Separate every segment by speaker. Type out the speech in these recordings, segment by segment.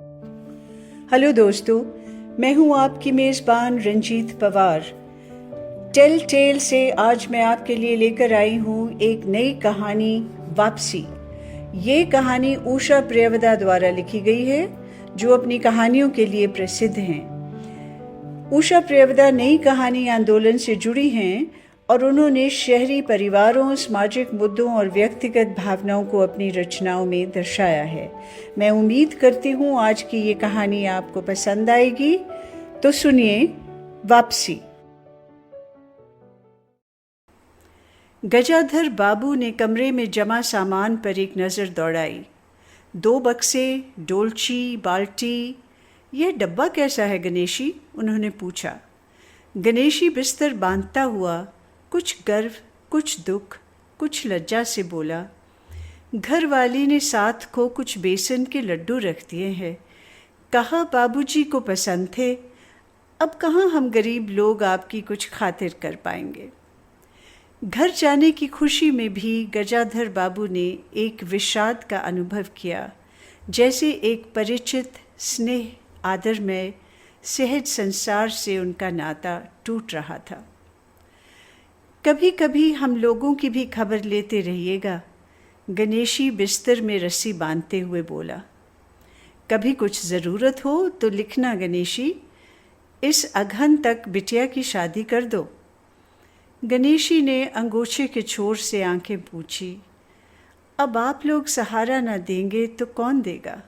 Speaker 1: Hello दोस्तों, मैं हूं आपकी मेज़बान रंजीत पवार। टेल टेल से आज मैं आपके लिए लेकर आई हूं एक नई कहानी, वापसी। ये कहानी उषा प्रियवदा द्वारा लिखी गई है, जो अपनी कहानियों के लिए प्रसिद्ध हैं। उषा प्रियवदा नई कहानी आंदोलन से जुड़ी हैं और उन्होंने शहरी परिवारों, सामाजिक मुद्दों और व्यक्तिगत भावनाओं को अपनी रचनाओं में दर्शाया है। मैं उम्मीद करती हूँ आज की ये कहानी आपको पसंद आएगी। तो सुनिए, वापसी। गजाधर बाबू ने कमरे में जमा सामान पर एक नज़र दौड़ाई। 2 बक्से, डोलची, बाल्टी। यह डब्बा कैसा है गणेशी? उन्होंने पूछा। गणेशी बिस्तर बांधता हुआ कुछ गर्व, कुछ दुख, कुछ लज्जा से बोला, घरवाली ने साथ को कुछ बेसन के लड्डू रख दिए हैं। कहा बाबूजी को पसंद थे। अब कहाँ हम गरीब लोग आपकी कुछ खातिर कर पाएंगे। घर जाने की खुशी में भी गजाधर बाबू ने एक विषाद का अनुभव किया, जैसे एक परिचित, स्नेह, आदरमय, सहज संसार से उनका नाता टूट रहा था। कभी कभी हम लोगों की भी खबर लेते रहिएगा, गणेशी बिस्तर में रस्सी बांधते हुए बोला। कभी कुछ ज़रूरत हो तो लिखना गणेशी, इस अगहन तक बिटिया की शादी कर दो। गणेशी ने अंगोछे के छोर से आंखें पूछी। अब आप लोग सहारा न देंगे तो कौन देगा?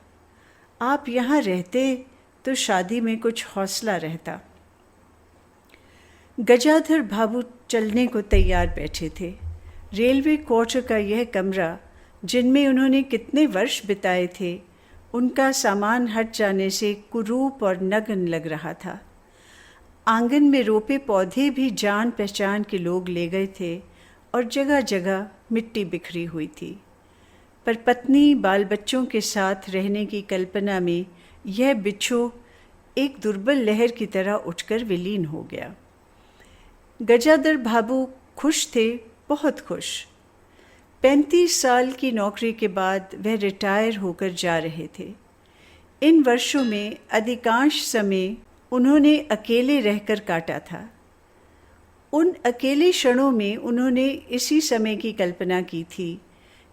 Speaker 1: आप यहाँ रहते तो शादी में कुछ हौसला रहता। गजाधर बाबू चलने को तैयार बैठे थे। रेलवे क्वार्टर का यह कमरा, जिनमें उन्होंने कितने वर्ष बिताए थे, उनका सामान हट जाने से कुरूप और नग्न लग रहा था। आंगन में रोपे पौधे भी जान पहचान के लोग ले गए थे और जगह जगह मिट्टी बिखरी हुई थी। पर पत्नी, बाल बच्चों के साथ रहने की कल्पना में यह बिच्छू एक दुर्बल लहर की तरह उठकर विलीन हो गया। गजाधर बाबू खुश थे, बहुत खुश। 35 साल की नौकरी के बाद वह रिटायर होकर जा रहे थे। इन वर्षों में अधिकांश समय उन्होंने अकेले रहकर काटा था। उन अकेले क्षणों में उन्होंने इसी समय की कल्पना की थी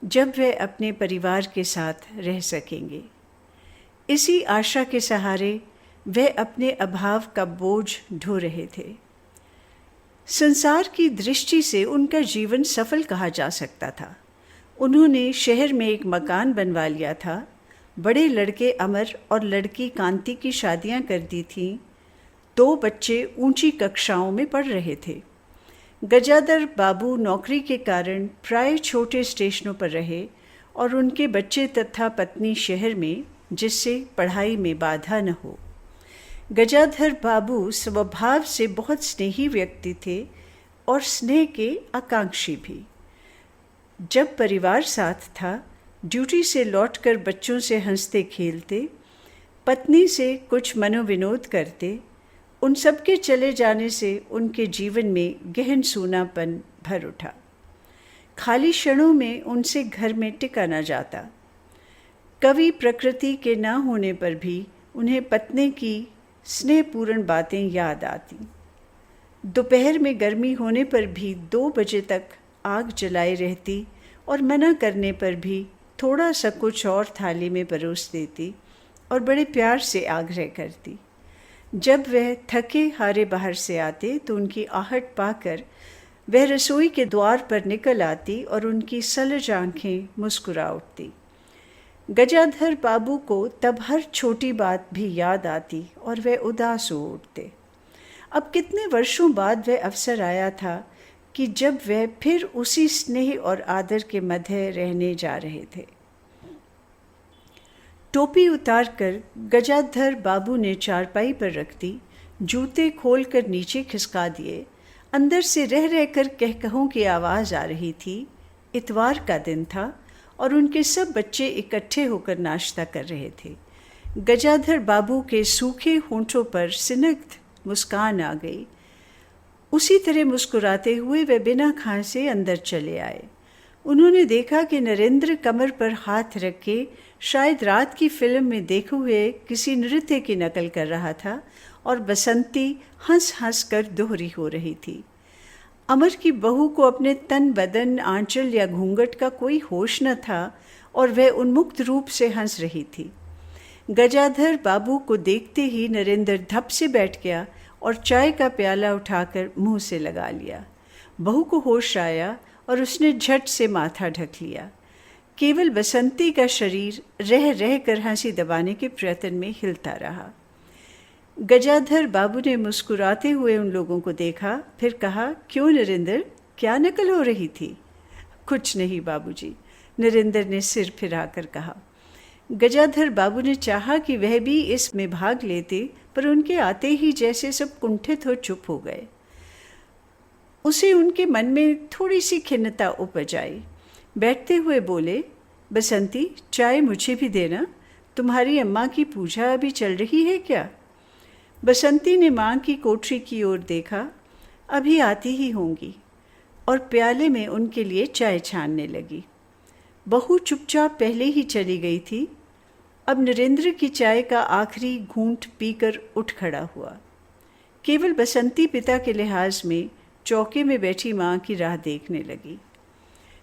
Speaker 1: जब वह अपने परिवार के साथ रह सकेंगे। इसी आशा के सहारे वह अपने अभाव का बोझ ढो रहे थे। संसार की दृष्टि से उनका जीवन सफल कहा जा सकता था। उन्होंने शहर में एक मकान बनवा लिया था, बड़े लड़के अमर और लड़की कांति की शादियां कर दी थीं। 2 बच्चे ऊंची कक्षाओं में पढ़ रहे थे। गजाधर बाबू नौकरी के कारण प्राय छोटे स्टेशनों पर रहे और उनके बच्चे तथा पत्नी शहर में, जिससे पढ़ाई में बाधा न हो। गजाधर बाबू स्वभाव से बहुत स्नेही व्यक्ति थे और स्नेह के आकांक्षी भी। जब परिवार साथ था, ड्यूटी से लौटकर बच्चों से हंसते खेलते, पत्नी से कुछ मनोविनोद करते। उन सबके चले जाने से उनके जीवन में गहन सूनापन भर उठा। खाली क्षणों में उनसे घर में टिका न जाता। कवि प्रकृति के न होने पर भी उन्हें पत्नी की स्नेहपूर्ण बातें याद आती। दोपहर में गर्मी होने पर भी 2 बजे तक आग जलाई रहती और मना करने पर भी थोड़ा सा कुछ और थाली में परोस देती और बड़े प्यार से आग्रह करती। जब वह थके हारे बाहर से आते तो उनकी आहट पाकर वह रसोई के द्वार पर निकल आती और उनकी सलज आंखें मुस्कुरा उठती। गजाधर बाबू को तब हर छोटी बात भी याद आती और वह उदास हो उठते। अब कितने वर्षों बाद वह अवसर आया था कि जब वह फिर उसी स्नेह और आदर के मध्य रहने जा रहे थे। टोपी उतारकर गजाधर बाबू ने चारपाई पर रख दी, जूते खोलकर नीचे खिसका दिए। अंदर से रह रहकर कहकहों की आवाज़ आ रही थी। इतवार का दिन था और उनके सब बच्चे इकट्ठे होकर नाश्ता कर रहे थे। गजाधर बाबू के सूखे होंठों पर स्निग्ध मुस्कान आ गई। उसी तरह मुस्कुराते हुए वे बिना खांसे अंदर चले आए। उन्होंने देखा कि नरेंद्र कमर पर हाथ रख के शायद रात की फिल्म में देखे हुए किसी नृत्य की नकल कर रहा था और बसंती हंस हंस कर दोहरी हो रही थी। अमर की बहू को अपने तन बदन आंचल या घूंघट का कोई होश न था और वह उन्मुक्त रूप से हंस रही थी। गजाधर बाबू को देखते ही नरेंद्र धप से बैठ गया और चाय का प्याला उठाकर मुंह से लगा लिया। बहू को होश आया और उसने झट से माथा ढक लिया। केवल बसंती का शरीर रह रह कर हंसी दबाने के प्रयत्न में हिलता रहा। गजाधर बाबू ने मुस्कुराते हुए उन लोगों को देखा, फिर कहा, क्यों नरेंद्र, क्या नकल हो रही थी? कुछ नहीं बाबूजी, नरेंद्र ने सिर फिराकर कहा। गजाधर बाबू ने चाहा कि वह भी इसमें भाग लेते, पर उनके आते ही जैसे सब कुंठित हो चुप हो गए। उसे उनके मन में थोड़ी सी खिन्नता उपज आई। बैठते हुए बोले, बसंती, चाय मुझे भी देना। तुम्हारी अम्मा की पूजा अभी चल रही है क्या? बसंती ने माँ की कोठरी की ओर देखा। अभी आती ही होंगी, और प्याले में उनके लिए चाय छानने लगी। बहू चुपचाप पहले ही चली गई थी। अब नरेंद्र की चाय का आखिरी घूंट पीकर उठ खड़ा हुआ। केवल बसंती पिता के लिहाज में चौके में बैठी माँ की राह देखने लगी।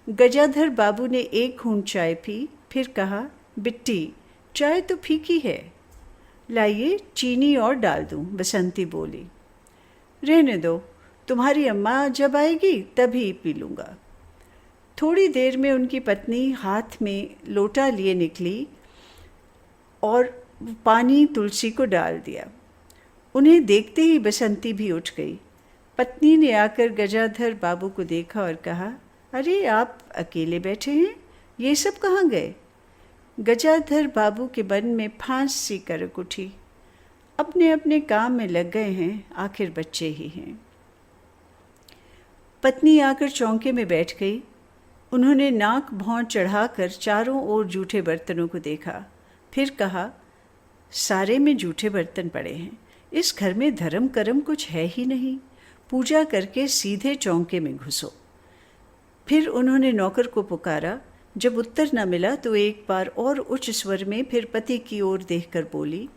Speaker 1: गजाधर बाबू ने एक घूंट चाय पी, फिर कहा, बिट्टी, चाय तो फीकी है, लाइए चीनी और डाल दूं। बसंती बोली, रहने दो, तुम्हारी अम्मा जब आएगी तभी पी लूँगा। थोड़ी देर में उनकी पत्नी हाथ में लोटा लिए निकली और पानी तुलसी को डाल दिया। उन्हें देखते ही बसंती भी उठ गई। पत्नी ने आकर गजाधर बाबू को देखा और कहा, अरे आप अकेले बैठे हैं, ये सब कहाँ गए? गजाधर बाबू के मन में फांस सी करक उठी। अपने अपने काम में लग गए हैं, आखिर बच्चे ही हैं। पत्नी आकर चौके में बैठ गई। उन्होंने नाक भौं चढ़ाकर चारों ओर जूठे बर्तनों को देखा, फिर कहा, सारे में जूठे बर्तन पड़े हैं, इस घर में धर्म कर्म कुछ है ही नहीं, पूजा करके सीधे चौके में घुसो। फिर उन्होंने नौकर को पुकारा। जब उत्तर न मिला तो एक बार और उच्च स्वर में फिर पति की ओर देखकर बोली,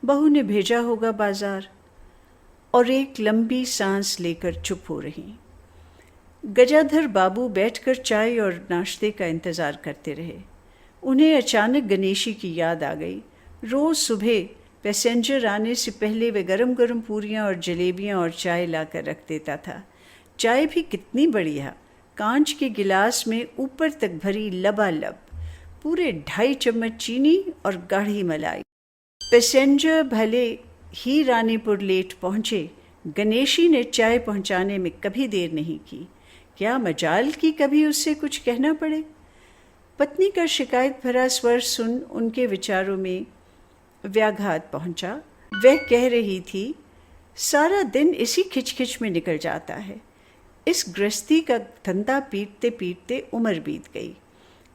Speaker 1: बहू ने भेजा होगा बाजार। और एक लंबी सांस लेकर चुप हो रही। गजाधर बाबू बैठकर चाय और नाश्ते का इंतज़ार करते रहे। उन्हें अचानक गणेशी की याद आ गई। रोज़ सुबह पैसेंजर आने से पहले वे गरम गरम पूरियाँ और जलेबियाँ और चाय लाकर रख देता था। चाय भी कितनी बढ़िया, कांच के गिलास में ऊपर तक भरी लबालब, पूरे 2.5 चम्मच चीनी और गाढ़ी मलाई। पैसेंजर भले ही रानीपुर लेट पहुँचे, गणेशी ने चाय पहुँचाने में कभी देर नहीं की। क्या मजाल कि कभी उससे कुछ कहना पड़े। पत्नी का शिकायत भरा स्वर सुन उनके विचारों में व्याघात पहुंचा। वह कह रही थी, सारा दिन इसी खिचखिच में निकल जाता है। इस गृहस्थी का धंधा पीटते पीटते उम्र बीत गई,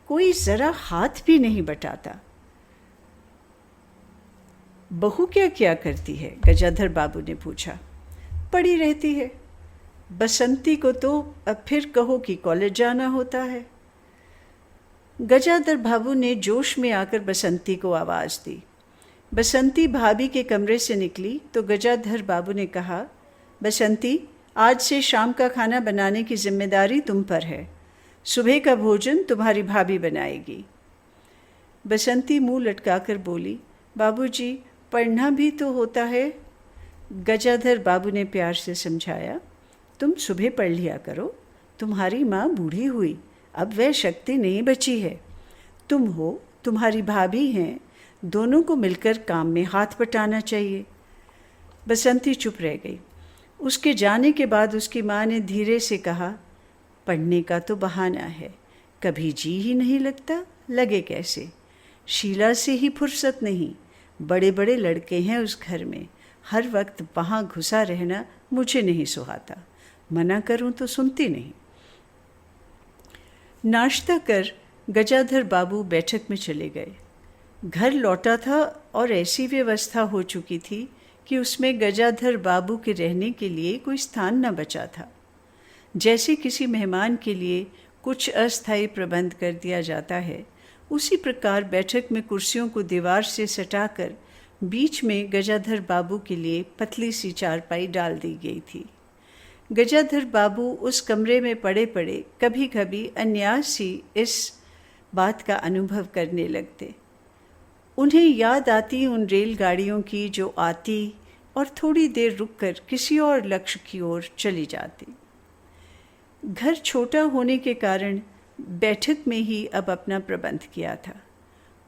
Speaker 1: कोई ज़रा हाथ भी नहीं बटाता। बहू क्या क्या करती है? गजाधर बाबू ने पूछा। पड़ी रहती है। बसंती को तो अब फिर कहो कि कॉलेज जाना होता है। गजाधर बाबू ने जोश में आकर बसंती को आवाज़ दी। बसंती भाभी के कमरे से निकली तो गजाधर बाबू ने कहा, बसंती, आज से शाम का खाना बनाने की जिम्मेदारी तुम पर है। सुबह का भोजन तुम्हारी भाभी बनाएगी। बसंती मुंह लटकाकर बोली, बाबूजी, पढ़ना भी तो होता है। गजाधर बाबू ने प्यार से समझाया, तुम सुबह पढ़ लिया करो, तुम्हारी माँ बूढ़ी हुई, अब वह शक्ति नहीं बची है। तुम हो, तुम्हारी भाभी हैं, दोनों को मिलकर काम में हाथ बटाना चाहिए। बसंती चुप रह गई। उसके जाने के बाद उसकी माँ ने धीरे से कहा, पढ़ने का तो बहाना है, कभी जी ही नहीं लगता, लगे कैसे? शीला से ही फुर्सत नहीं, बड़े बड़े लड़के हैं उस घर में, हर वक्त वहाँ घुसा रहना मुझे नहीं सुहाता, मना करूँ तो सुनती नहीं। नाश्ता कर गजाधर बाबू बैठक में चले गए। घर लौटा था और ऐसी व्यवस्था हो चुकी थी कि उसमें गजाधर बाबू के रहने के लिए कोई स्थान न बचा था। जैसे किसी मेहमान के लिए कुछ अस्थायी प्रबंध कर दिया जाता है, उसी प्रकार बैठक में कुर्सियों को दीवार से सटाकर बीच में गजाधर बाबू के लिए पतली सी चारपाई डाल दी गई थी। गजाधर बाबू उस कमरे में पड़े पड़े कभी कभी अन्यास ही इस बात का अनुभव करने लगते। उन्हें याद आती उन रेलगाड़ियों की जो आती और थोड़ी देर रुककर किसी और लक्ष्य की ओर चली जाती। घर छोटा होने के कारण बैठक में ही अब अपना प्रबंध किया था।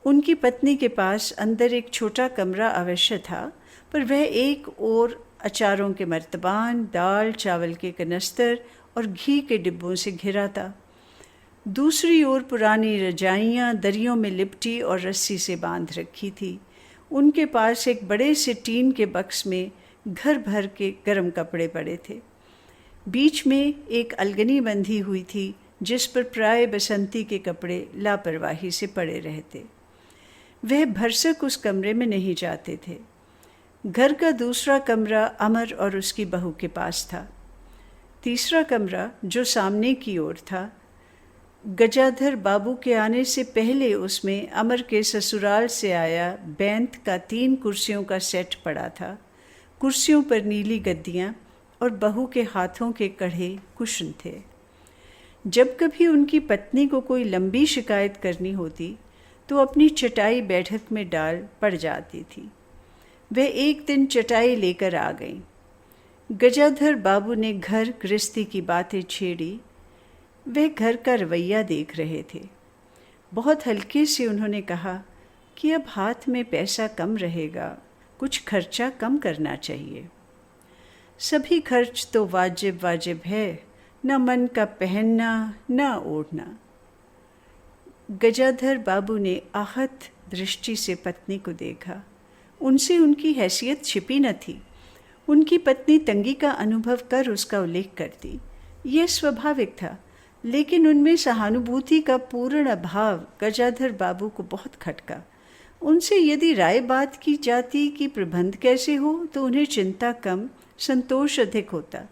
Speaker 1: उनकी पत्नी के पास अंदर एक छोटा कमरा अवश्य था, पर वह एक ओर अचारों के मर्तबान, दाल चावल के कनस्तर और घी के डिब्बों से घिरा था। दूसरी ओर पुरानी रजाइयाँ दरियों में लिपटी और रस्सी से बांध रखी थी। उनके पास एक बड़े से टीन के बक्स में घर भर के गर्म कपड़े पड़े थे। बीच में एक अलगनी बंधी हुई थी जिस पर प्राय बसंती के कपड़े लापरवाही से पड़े रहते। वह भरसक उस कमरे में नहीं जाते थे। घर का दूसरा कमरा अमर और उसकी बहू के पास था। तीसरा कमरा जो सामने की ओर था, गजाधर बाबू के आने से पहले उसमें अमर के ससुराल से आया बैंत का 3 कुर्सियों का सेट पड़ा था। कुर्सियों पर नीली गद्दियाँ और बहू के हाथों के कढ़े कुशन थे। जब कभी उनकी पत्नी को कोई लंबी शिकायत करनी होती तो अपनी चटाई बैठक में डाल पड़ जाती थी। वह एक दिन चटाई लेकर आ गई। गजाधर बाबू ने घर गृहस्थी की बातें छेड़ी। वे घर का रवैया देख रहे थे। बहुत हल्के से उन्होंने कहा कि अब हाथ में पैसा कम रहेगा, कुछ खर्चा कम करना चाहिए। सभी खर्च तो वाजिब है, न मन का पहनना न ओढ़ना। गजाधर बाबू ने आहत दृष्टि से पत्नी को देखा। उनसे उनकी हैसियत छिपी न थी। उनकी पत्नी तंगी का अनुभव कर उसका उल्लेख करती, यह स्वाभाविक था, लेकिन उनमें सहानुभूति का पूर्ण अभाव गजाधर बाबू को बहुत खटका। उनसे यदि राय बात की जाती कि प्रबंध कैसे हो तो उन्हें चिंता कम, संतोष अधिक होता,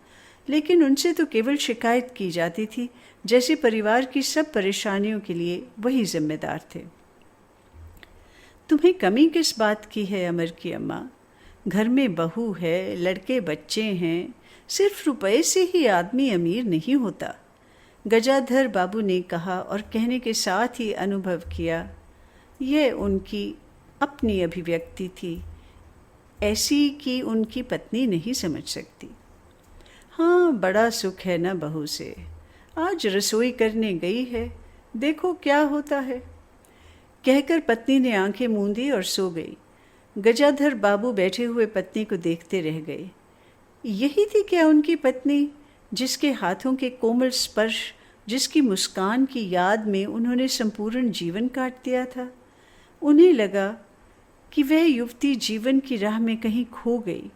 Speaker 1: लेकिन उनसे तो केवल शिकायत की जाती थी, जैसे परिवार की सब परेशानियों के लिए वही जिम्मेदार थे। तुम्हें कमी किस बात की है अमर की अम्मा? घर में बहू है, लड़के बच्चे हैं, सिर्फ रुपए से ही आदमी अमीर नहीं होता, गजाधर बाबू ने कहा और कहने के साथ ही अनुभव किया यह उनकी अपनी अभिव्यक्ति थी, ऐसी कि उनकी पत्नी नहीं समझ सकती। हाँ, बड़ा सुख है ना बहू से। आज रसोई करने गई है, देखो क्या होता है। कहकर पत्नी ने आंखें मूंदी और सो गई। गजाधर बाबू बैठे हुए पत्नी को देखते रह गए। यही थी क्या उनकी पत्नी, जिसके हाथों के कोमल स्पर्श, जिसकी मुस्कान की याद में उन्होंने संपूर्ण जीवन काट दिया था? उन्हें लगा कि वह युवती जीवन की राह में कहीं खो गई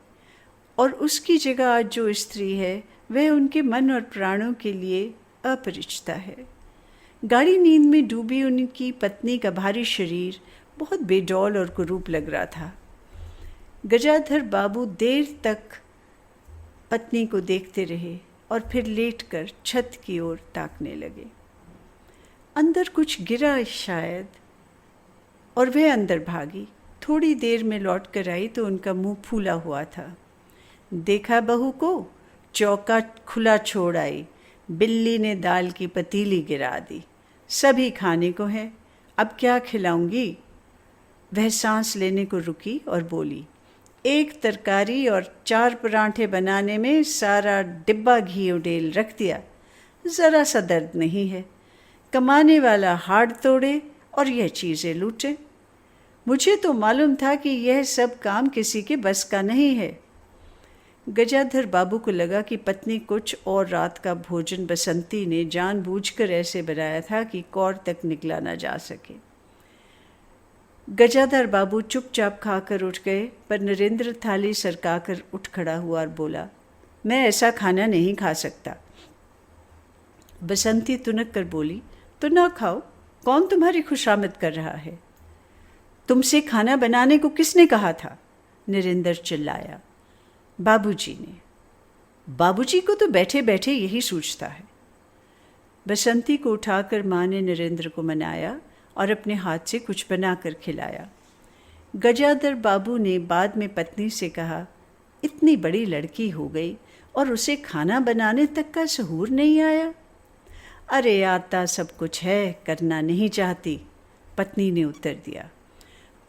Speaker 1: और उसकी जगह आज जो स्त्री है वह उनके मन और प्राणों के लिए अपरिचिता है। गाढ़ी नींद में डूबी उनकी पत्नी का भारी शरीर बहुत बेडौल और कुरूप लग रहा था। गजाधर बाबू देर तक पत्नी को देखते रहे और फिर लेटकर छत की ओर ताकने लगे। अंदर कुछ गिरा शायद, और वह अंदर भागी। थोड़ी देर में लौट कर आई तो उनका मुंह फूला हुआ था। देखा बहू को, चौका खुला छोड़ आई, बिल्ली ने दाल की पतीली गिरा दी, सभी खाने को है, अब क्या खिलाऊंगी? वह सांस लेने को रुकी और बोली, एक तरकारी और 4 परांठे बनाने में सारा डिब्बा घी उडेल रख दिया। ज़रा सा दर्द नहीं है, कमाने वाला हाड़ तोड़े और यह चीज़ें लूटे। मुझे तो मालूम था कि यह सब काम किसी के बस का नहीं है। गजाधर बाबू को लगा कि पत्नी कुछ और रात का भोजन बसंती ने जानबूझकर ऐसे बनाया था कि कौर तक निकला न जा सके। गजाधर बाबू चुपचाप खाकर उठ गए, पर नरेंद्र थाली सरकाकर उठ खड़ा हुआ और बोला, मैं ऐसा खाना नहीं खा सकता। बसंती तुनक कर बोली, तो ना खाओ, कौन तुम्हारी खुशामद कर रहा है? तुमसे खाना बनाने को किसने कहा था? नरेंद्र चिल्लाया। बाबूजी ने। बाबूजी को तो बैठे बैठे यही सूझता है। बसंती को उठाकर माँ ने नरेंद्र को मनाया और अपने हाथ से कुछ बनाकर खिलाया। गजाधर बाबू ने बाद में पत्नी से कहा, इतनी बड़ी लड़की हो गई और उसे खाना बनाने तक का सहूर नहीं आया। अरे आता सब कुछ है, करना नहीं चाहती, पत्नी ने उत्तर दिया।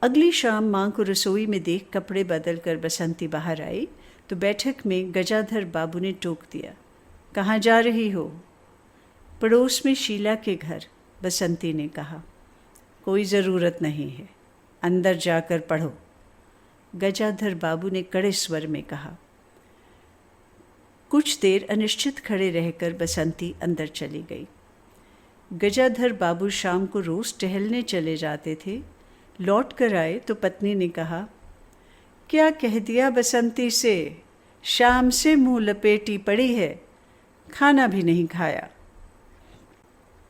Speaker 1: अगली शाम माँ को रसोई में देख कपड़े बदल कर बसंती बाहर आई तो बैठक में गजाधर बाबू ने टोक दिया, कहाँ जा रही हो? पड़ोस में शीला के घर, बसंती ने कहा। कोई ज़रूरत नहीं है, अंदर जाकर पढ़ो, गजाधर बाबू ने कड़े स्वर में कहा। कुछ देर अनिश्चित खड़े रहकर बसंती अंदर चली गई। गजाधर बाबू शाम को रोज़ टहलने चले जाते थे। लौट कर आए तो पत्नी ने कहा, क्या कह दिया बसंती से? शाम से मुंह लपेटी पड़ी है, खाना भी नहीं खाया।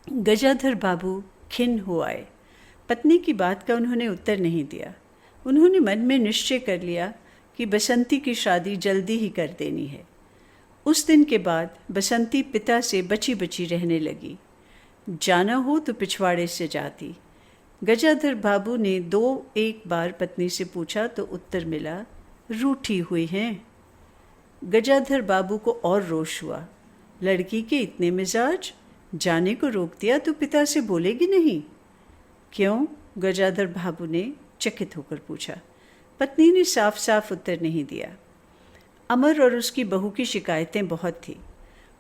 Speaker 1: गजाधर बाबू खिन्न हो आए। पत्नी की बात का उन्होंने उत्तर नहीं दिया। उन्होंने मन में निश्चय कर लिया कि बसंती की शादी जल्दी ही कर देनी है। उस दिन के बाद बसंती पिता से बची बची रहने लगी। जाना हो तो पिछवाड़े से जाती। गजाधर बाबू ने एक बार पत्नी से पूछा तो उत्तर मिला, रूठी हुई हैं। गजाधर बाबू को और रोष हुआ। लड़की के इतने मिजाज, जाने को रोक दिया तो पिता से बोलेगी नहीं? क्यों? गजाधर बाबू ने चकित होकर पूछा। पत्नी ने साफ साफ उत्तर नहीं दिया। अमर और उसकी बहू की शिकायतें बहुत थी।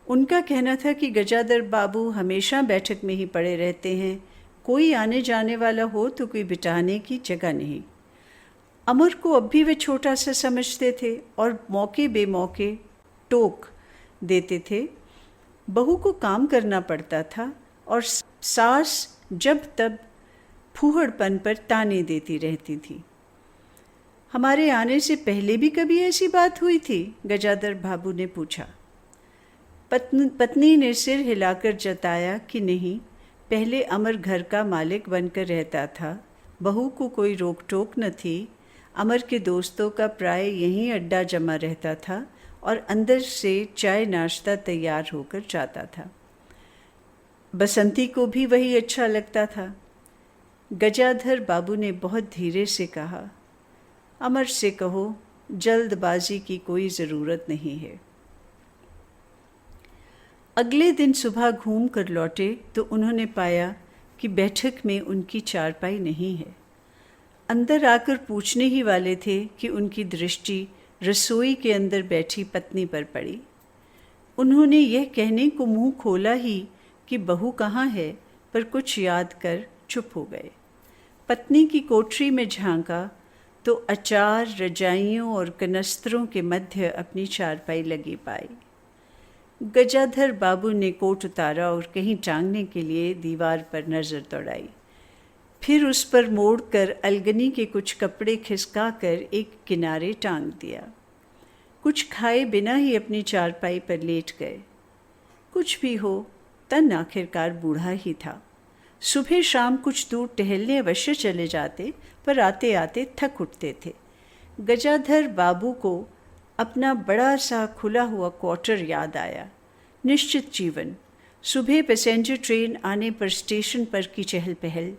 Speaker 1: उनका कहना था कि गजाधर बाबू हमेशा बैठक में ही पड़े रहते हैं, कोई आने जाने वाला हो तो कोई बिठाने की जगह नहीं। अमर को अब भी वे छोटा सा समझते थे और मौके बेमौके टोक देते थे। बहू को काम करना पड़ता था और सास जब तब फूहड़पन पर ताने देती रहती थी। हमारे आने से पहले भी कभी ऐसी बात हुई थी? गजाधर बाबू ने पूछा। पत्नी ने सिर हिलाकर जताया कि नहीं, पहले अमर घर का मालिक बनकर रहता था, बहू को कोई रोक टोक न थी। अमर के दोस्तों का प्राय यहीं अड्डा जमा रहता था और अंदर से चाय नाश्ता तैयार होकर जाता था। बसंती को भी वही अच्छा लगता था। गजाधर बाबू ने बहुत धीरे से कहा, अमर से कहो जल्दबाजी की कोई ज़रूरत नहीं है। अगले दिन सुबह घूम कर लौटे तो उन्होंने पाया कि बैठक में उनकी चारपाई नहीं है। अंदर आकर पूछने ही वाले थे कि उनकी दृष्टि रसोई के अंदर बैठी पत्नी पर पड़ी। उन्होंने यह कहने को मुंह खोला ही कि बहू कहाँ है, पर कुछ याद कर चुप हो गए। पत्नी की कोठरी में झांका तो अचार, रजाइयों और कनस्तरों के मध्य अपनी चारपाई लगी पाई। गजाधर बाबू ने कोट उतारा और कहीं टांगने के लिए दीवार पर नज़र दौड़ाई। फिर उस पर मोड़कर अलगनी के कुछ कपड़े खिसका कर एक किनारे टांग दिया। कुछ खाए बिना ही अपनी चारपाई पर लेट गए। कुछ भी हो, तन आखिरकार बूढ़ा ही था। सुबह शाम कुछ दूर टहलने अवश्य चले जाते, पर आते आते थक उठते थे। गजाधर बाबू को अपना बड़ा सा खुला हुआ क्वार्टर याद आया। निश्चित जीवन, सुबह पैसेंजर ट्रेन आने पर स्टेशन पर की चहल पहल,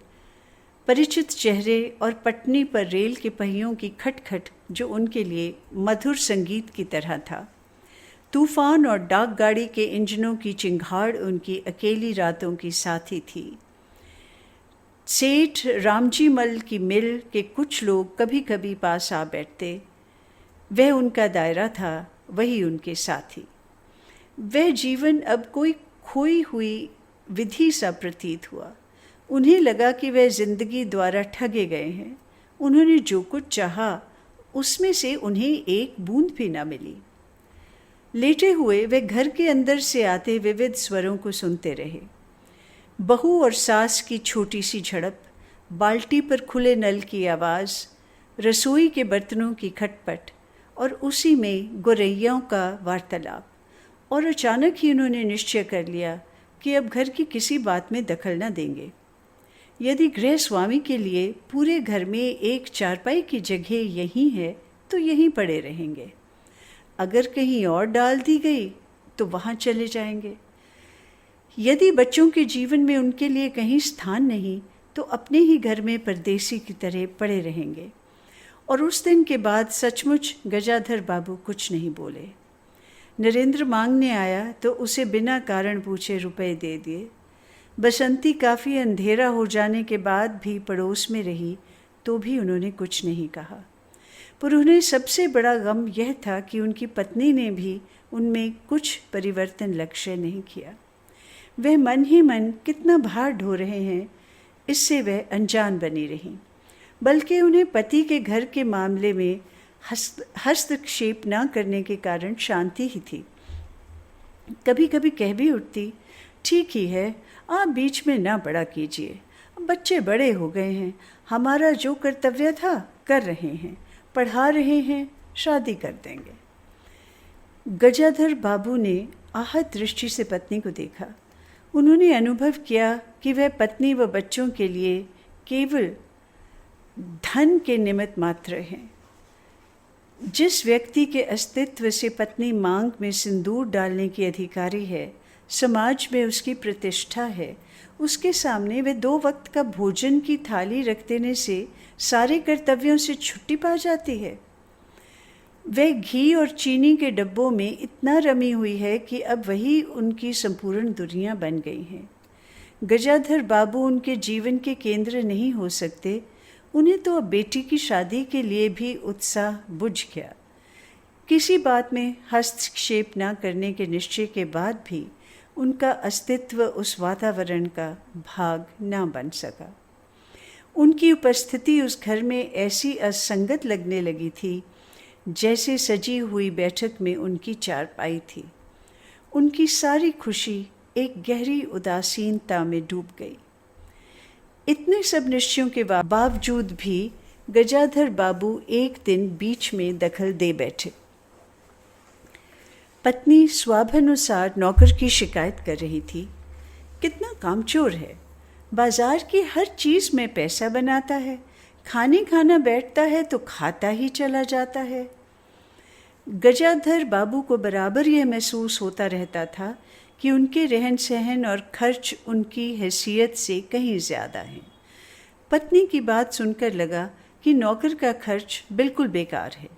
Speaker 1: परिचित चेहरे और पटनी पर रेल के पहियों की खटखट जो उनके लिए मधुर संगीत की तरह था। तूफान और डाक गाड़ी के इंजनों की चिंगाड़ उनकी अकेली रातों की साथी थी। सेठ रामजी मल की मिल के कुछ लोग कभी कभी पास आ बैठते, वह उनका दायरा था, वही उनके साथी। वह जीवन अब कोई खोई हुई विधि सा प्रतीत हुआ। उन्हें लगा कि वह जिंदगी द्वारा ठगे गए हैं। उन्होंने जो कुछ चाहा उसमें से उन्हें एक बूंद भी न मिली। लेटे हुए वे घर के अंदर से आते विविध स्वरों को सुनते रहे। बहू और सास की छोटी सी झड़प, बाल्टी पर खुले नल की आवाज़, रसोई के बर्तनों की खटपट और उसी में गोरैयों का वार्तालाप। और अचानक ही उन्होंने निश्चय कर लिया कि अब घर की किसी बात में दखल न देंगे। यदि गृह स्वामी के लिए पूरे घर में एक चारपाई की जगह यहीं है तो यहीं पड़े रहेंगे। अगर कहीं और डाल दी गई तो वहाँ चले जाएंगे। यदि बच्चों के जीवन में उनके लिए कहीं स्थान नहीं तो अपने ही घर में परदेसी की तरह पड़े रहेंगे। और उस दिन के बाद सचमुच गजाधर बाबू कुछ नहीं बोले। नरेंद्र मांगने आया तो उसे बिना कारण पूछे रुपए दे दिए। बसंती काफ़ी अंधेरा हो जाने के बाद भी पड़ोस में रही तो भी उन्होंने कुछ नहीं कहा। पर उन्हें सबसे बड़ा गम यह था कि उनकी पत्नी ने भी उनमें कुछ परिवर्तन लक्ष्य नहीं किया। वह मन ही मन कितना भार ढो रहे हैं इससे वह अनजान बनी रहीं, बल्कि उन्हें पति के घर के मामले में हस्तक्षेप न करने के कारण शांति ही थी। कभी कभी कह भी उठती, ठीक ही है, आप बीच में ना बड़ा कीजिए, बच्चे बड़े हो गए हैं, हमारा जो कर्तव्य था कर रहे हैं, पढ़ा रहे हैं, शादी कर देंगे। गजाधर बाबू ने आहत दृष्टि से पत्नी को देखा। उन्होंने अनुभव किया कि वह पत्नी व बच्चों के लिए केवल धन के निमित्त मात्र हैं। जिस व्यक्ति के अस्तित्व से पत्नी मांग में सिंदूर डालने की अधिकारी है, समाज में उसकी प्रतिष्ठा है, उसके सामने वे 2 वक्त का भोजन की थाली रख देने से सारे कर्तव्यों से छुट्टी पा जाती है। वह घी और चीनी के डब्बों में इतना रमी हुई है कि अब वही उनकी संपूर्ण दुनिया बन गई है। गजाधर बाबू उनके जीवन के केंद्र नहीं हो सकते। उन्हें तो अब बेटी की शादी के लिए भी उत्साह बुझ गया। किसी बात में हस्तक्षेप न करने के निश्चय के बाद भी उनका अस्तित्व उस वातावरण का भाग न बन सका। उनकी उपस्थिति उस घर में ऐसी असंगत लगने लगी थी जैसे सजी हुई बैठक में उनकी चारपाई थी। उनकी सारी खुशी एक गहरी उदासीनता में डूब गई। इतने सब निश्चयों के बावजूद भी गजाधर बाबू एक दिन बीच में दखल दे बैठे। पत्नी स्वाभानुसार नौकर की शिकायत कर रही थी, कितना कामचोर है, बाजार की हर चीज़ में पैसा बनाता है, खाना बैठता है तो खाता ही चला जाता है। गजाधर बाबू को बराबर यह महसूस होता रहता था कि उनके रहन सहन और खर्च उनकी हैसियत से कहीं ज़्यादा हैं। पत्नी की बात सुनकर लगा कि नौकर का खर्च बिल्कुल बेकार है।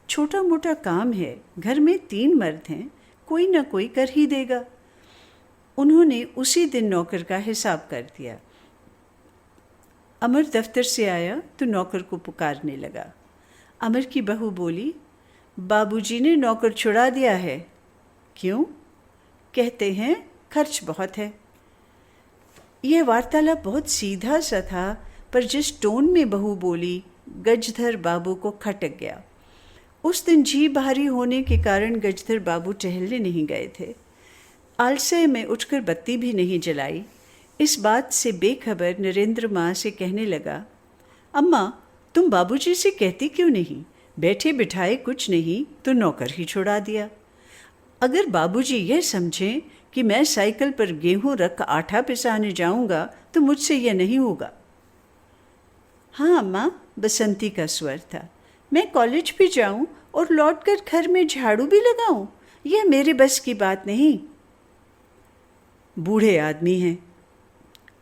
Speaker 1: छोटा मोटा काम है, घर में 3 मर्द हैं, कोई ना कोई कर ही देगा। उन्होंने उसी दिन नौकर का हिसाब कर दिया। अमर दफ्तर से आया तो नौकर को पुकारने लगा। अमर की बहू बोली, बाबूजी ने नौकर छुड़ा दिया है। क्यों? कहते हैं खर्च बहुत है। यह वार्तालाप बहुत सीधा सा था, पर जिस टोन में बहू बोली गजधर बाबू को खटक गया। उस दिन जी भारी होने के कारण गजधर बाबू टहलने नहीं गए थे। आलसे में उठकर बत्ती भी नहीं जलाई। इस बात से बेखबर नरेंद्र माँ से कहने लगा, अम्मा तुम बाबूजी से कहती क्यों नहीं? बैठे बिठाए कुछ नहीं तो नौकर ही छुड़ा दिया। अगर बाबूजी यह समझें कि मैं साइकिल पर गेहूं रख आटा पिसाने जाऊंगा तो मुझसे यह नहीं होगा। हाँ अम्मा, बसंती का स्वर था, मैं कॉलेज भी जाऊं और लौटकर घर में झाड़ू भी लगाऊं, यह मेरे बस की बात नहीं। बूढ़े आदमी हैं,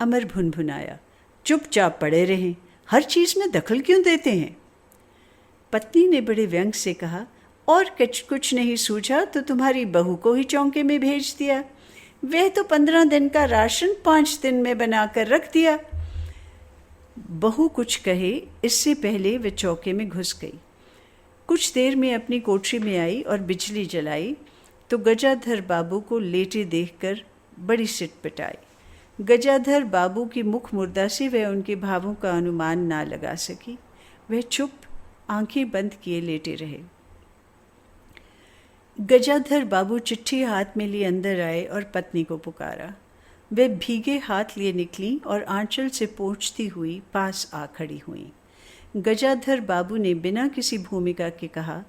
Speaker 1: अमर भुनभुनाया, चुपचाप पड़े रहें, हर चीज़ में दखल क्यों देते हैं? पत्नी ने बड़े व्यंग से कहा, और कुछ नहीं सूझा तो तुम्हारी बहू को ही चौंके में भेज दिया। वह तो 15 दिन का राशन 5 दिन में बनाकर रख दिया। बहू कुछ कहे इससे पहले वह चौके में घुस गई। कुछ देर में अपनी कोठरी में आई और बिजली जलाई तो गजाधर बाबू को लेटे देखकर बड़ी सिटपिट आई। गजाधर बाबू की मुख मुर्दा से वह उनके भावों का अनुमान ना लगा सकी। वह चुप आंखें बंद किए लेटे रहे। गजाधर बाबू चिट्ठी हाथ में लिए अंदर आए और पत्नी को पुकारा। वे भीगे हाथ लिए निकली और आंचल से पोंछती हुई पास आ खड़ी हुई। गजाधर बाबू ने बिना किसी भूमिका के कहा,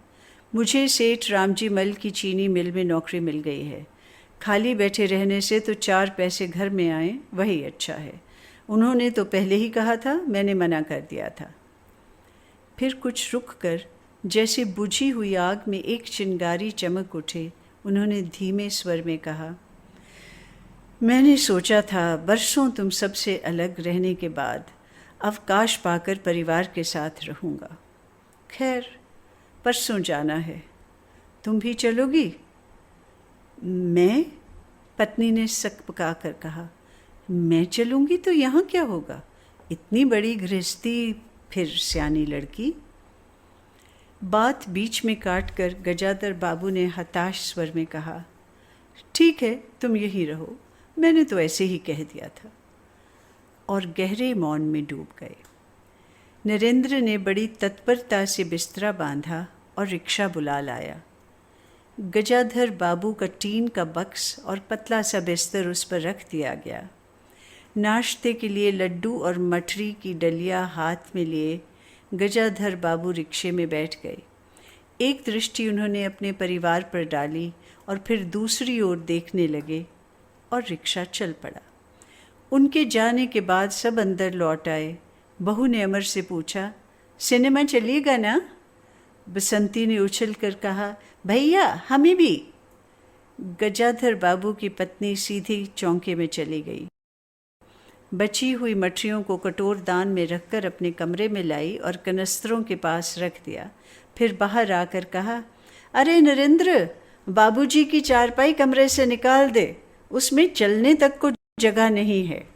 Speaker 1: मुझे सेठ रामजी मल की चीनी मिल में नौकरी मिल गई है। खाली बैठे रहने से तो 4 पैसे घर में आए वही अच्छा है। उन्होंने तो पहले ही कहा था, मैंने मना कर दिया था। फिर कुछ रुक कर जैसे बुझी हुई आग में एक चिंगारी चमक उठे, उन्होंने धीमे स्वर में कहा, मैंने सोचा था बरसों तुम सबसे अलग रहने के बाद अवकाश पाकर परिवार के साथ रहूँगा। खैर, परसों जाना है, तुम भी चलोगी? मैं? पत्नी ने सकपका कर कहा। मैं चलूँगी तो यहाँ क्या होगा? इतनी बड़ी गृहस्थी, फिर सियानी लड़की। बात बीच में काट कर गजाधर बाबू ने हताश स्वर में कहा, ठीक है, तुम यहीं रहो, मैंने तो ऐसे ही कह दिया था। और गहरे मौन में डूब गए। नरेंद्र ने बड़ी तत्परता से बिस्तरा बांधा और रिक्शा बुला लाया। गजाधर बाबू का टीन का बक्स और पतला सा बिस्तर उस पर रख दिया गया। नाश्ते के लिए लड्डू और मठरी की डलिया हाथ में लिए गजाधर बाबू रिक्शे में बैठ गए। एक दृष्टि उन्होंने अपने परिवार पर डाली और फिर दूसरी ओर देखने लगे और रिक्शा चल पड़ा। उनके जाने के बाद सब अंदर लौट आए। बहू ने अमर से पूछा, सिनेमा चलिएगा ना? बसंती ने उछल कर कहा, भैया हमें भी। गजाधर बाबू की पत्नी सीधी चौंके में चली गई। बची हुई मठरियों को कटोर दान में रखकर अपने कमरे में लाई और कनस्तरों के पास रख दिया। फिर बाहर आकर कहा, अरे नरेंद्र, बाबूजी की चारपाई कमरे से निकाल दे, उसमें चलने तक को जगह नहीं है।